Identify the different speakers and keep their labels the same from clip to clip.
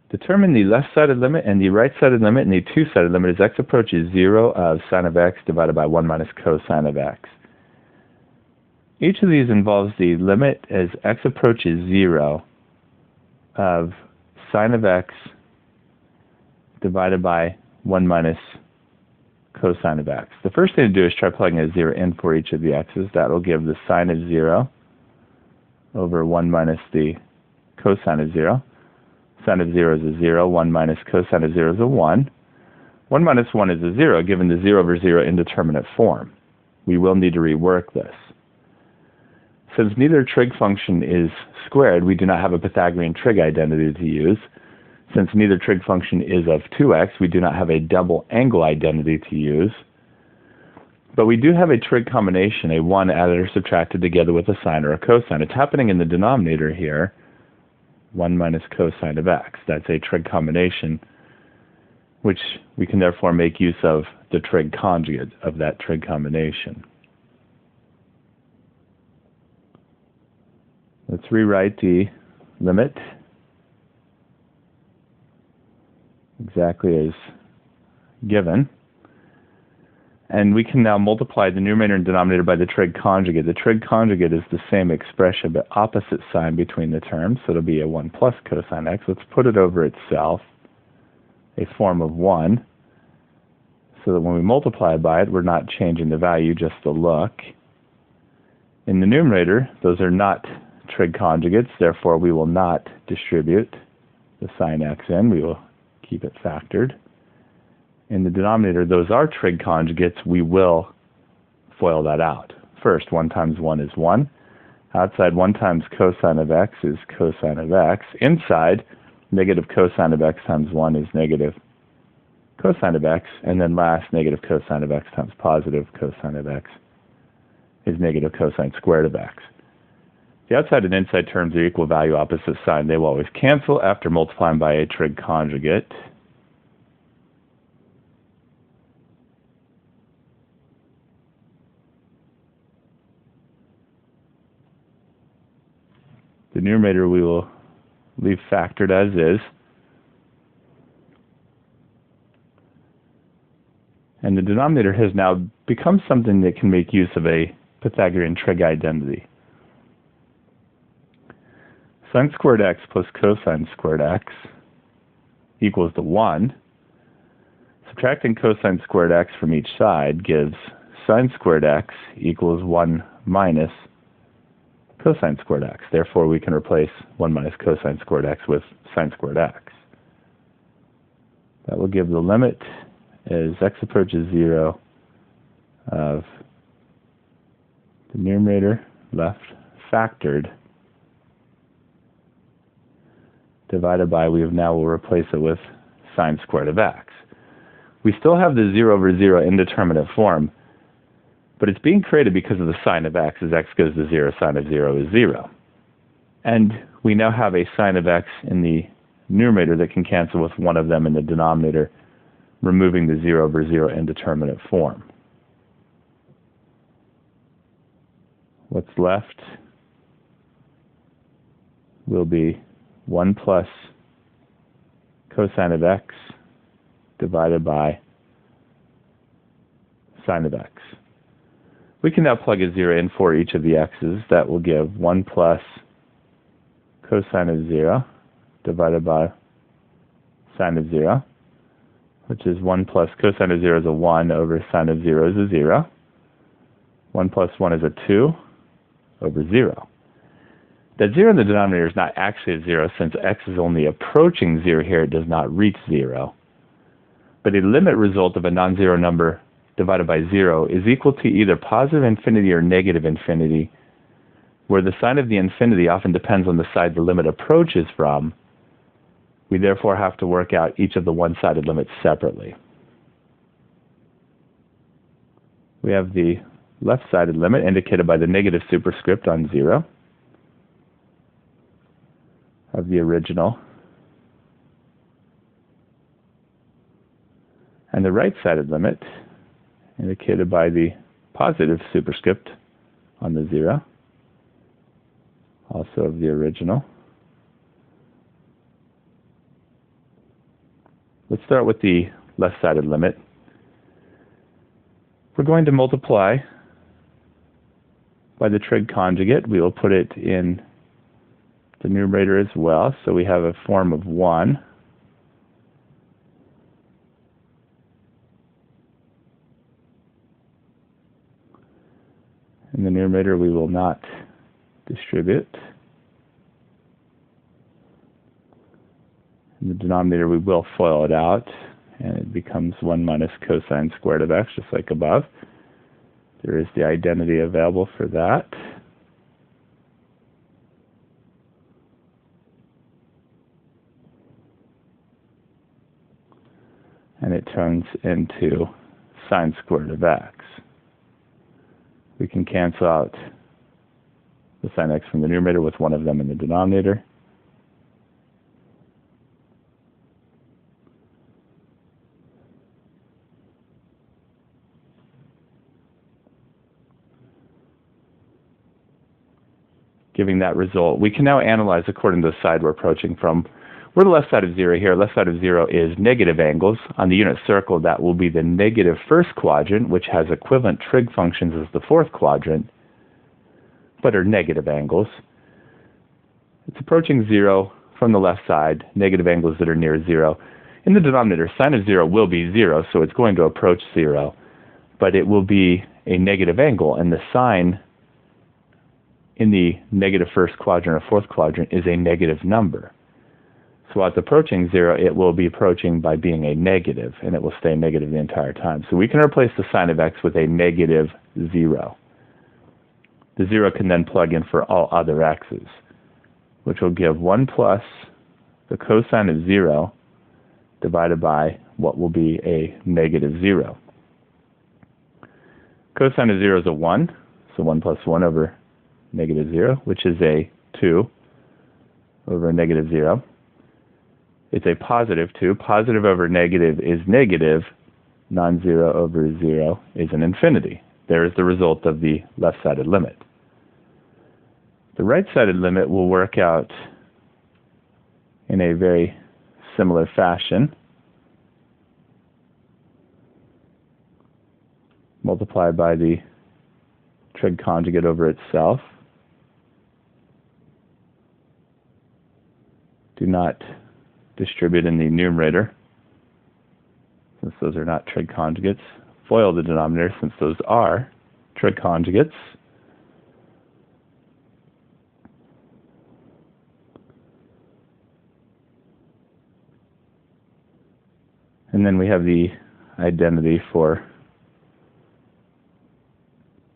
Speaker 1: Determine the left-sided limit and the right-sided limit and the two-sided limit as x approaches 0 of sine of x divided by 1 minus cosine of x. Each of these involves the limit as x approaches 0 of sine of x divided by 1 minus cosine of x. The first thing to do is try plugging a 0 in for each of the x's. That will give the sine of 0 over 1 minus the cosine of 0. Sine of 0 is a 0, 1 minus cosine of 0 is a 1. 1 minus 1 is a 0, given the 0 over 0 indeterminate form. We will need to rework this. Since neither trig function is squared, we do not have a Pythagorean trig identity to use. Since neither trig function is of 2x, we do not have a double angle identity to use. But we do have a trig combination, a 1 added or subtracted together with a sine or a cosine. It's happening in the denominator here, 1 minus cosine of x. That's a trig combination, which we can therefore make use of the trig conjugate of that trig combination. Let's rewrite the limit exactly as given. And we can now multiply the numerator and denominator by the trig conjugate. The trig conjugate is the same expression but opposite sign between the terms, so it'll be a 1 plus cosine x. Let's put it over itself, a form of 1, so that when we multiply by it, we're not changing the value, just the look. In the numerator, those are not trig conjugates, therefore we will not distribute the sine x in. We will keep it factored. In the denominator, those are trig conjugates. We will FOIL that out. First, 1 times 1 is 1. Outside, 1 times cosine of x is cosine of x. Inside, negative cosine of x times 1 is negative cosine of x. And then last, negative cosine of x times positive cosine of x is negative cosine squared of x. The outside and inside terms are equal value, opposite sign. They will always cancel after multiplying by a trig conjugate. The numerator we will leave factored as is. And the denominator has now become something that can make use of a Pythagorean trig identity. Sine squared x plus cosine squared x equals to 1. Subtracting cosine squared x from each side gives sine squared x equals 1 minus cosine squared x. Therefore, we can replace 1 minus cosine squared x with sine squared x. That will give the limit as x approaches 0 of the numerator left factored divided by, we will replace it with sine squared of x. We still have the 0 over 0 indeterminate form, but it's being created because of the sine of x. As x goes to 0, sine of 0 is 0. And we now have a sine of x in the numerator that can cancel with one of them in the denominator, removing the 0 over 0 indeterminate form. What's left will be 1 plus cosine of x divided by sine of x. We can now plug a 0 in for each of the x's. That will give 1 plus cosine of 0 divided by sine of 0, which is 1 plus cosine of 0 is a 1 over sine of 0 is a 0. 1 plus 1 is a 2 over 0. That 0 in the denominator is not actually a 0, since x is only approaching 0 here. It does not reach 0. But a limit result of a non-zero number divided by 0 is equal to either positive infinity or negative infinity, where the sign of the infinity often depends on the side the limit approaches from. We therefore have to work out each of the one-sided limits separately. We have the left-sided limit indicated by the negative superscript on 0 of the original, and the right-sided limit indicated by the positive superscript on the 0, also of the original. Let's start with the left-sided limit. We're going to multiply by the trig conjugate. We will put it in the numerator as well, so we have a form of 1. In the numerator, we will not distribute. In the denominator, we will FOIL it out, and it becomes 1 minus cosine squared of x, just like above. There is the identity available for that. And it turns into sine squared of x. We can cancel out the sine x from the numerator with one of them in the denominator. Giving that result, we can now analyze according to the side we're approaching from. We're the left side of 0 here. Left side of 0 is negative angles. On the unit circle, that will be the negative first quadrant, which has equivalent trig functions as the fourth quadrant, but are negative angles. It's approaching 0 from the left side, negative angles that are near 0. In the denominator, sine of 0 will be 0, so it's going to approach 0, but it will be a negative angle, and the sine in the negative first quadrant or fourth quadrant is a negative number. So while it's approaching 0, it will be approaching by being a negative, and it will stay negative the entire time. So we can replace the sine of x with a negative 0. The 0 can then plug in for all other x's, which will give 1 plus the cosine of 0 divided by what will be a negative 0. Cosine of 0 is a 1, so 1 plus 1 over negative 0, which is a 2 over negative 0. It's a positive 2. Positive over negative is negative. Non-zero over 0 is an infinity. There is the result of the left-sided limit. The right-sided limit will work out in a very similar fashion. Multiply by the trig conjugate over itself. Do not distribute in the numerator, since those are not trig conjugates. FOIL the denominator, since those are trig conjugates. And then we have the identity for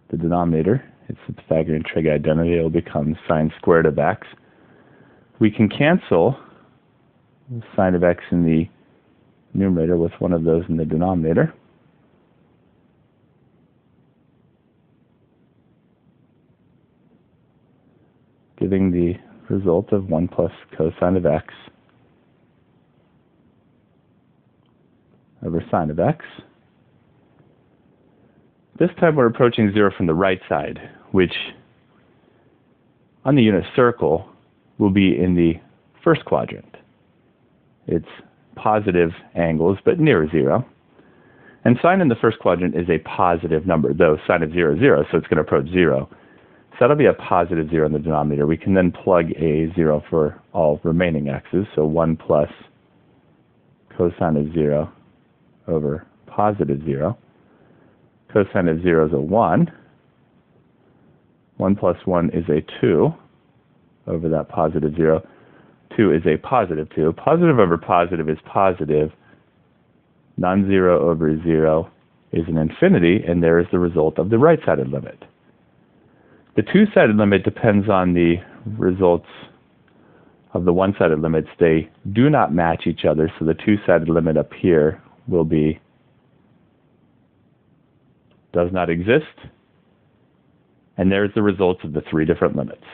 Speaker 1: the denominator. It's the Pythagorean trig identity. It will become sine squared of x. We can cancel the sine of x in the numerator with one of those in the denominator. Giving the result of 1 plus cosine of x over sine of x. This time we're approaching 0 from the right side, which on the unit circle will be in the first quadrant. It's positive angles, but near 0. And sine in the first quadrant is a positive number, though sine of 0 is 0, so it's going to approach 0. So that'll be a positive 0 in the denominator. We can then plug a 0 for all remaining x's, so 1 plus cosine of 0 over positive 0. Cosine of 0 is a 1. 1 plus 1 is a 2 over that positive 0. 2 is a positive 2. Positive over positive is positive. Non-zero over 0 is an infinity, and there is the result of the right-sided limit. The two-sided limit depends on the results of the one-sided limits. They do not match each other, so the two-sided limit up here will be does not exist, and there's the results of the three different limits.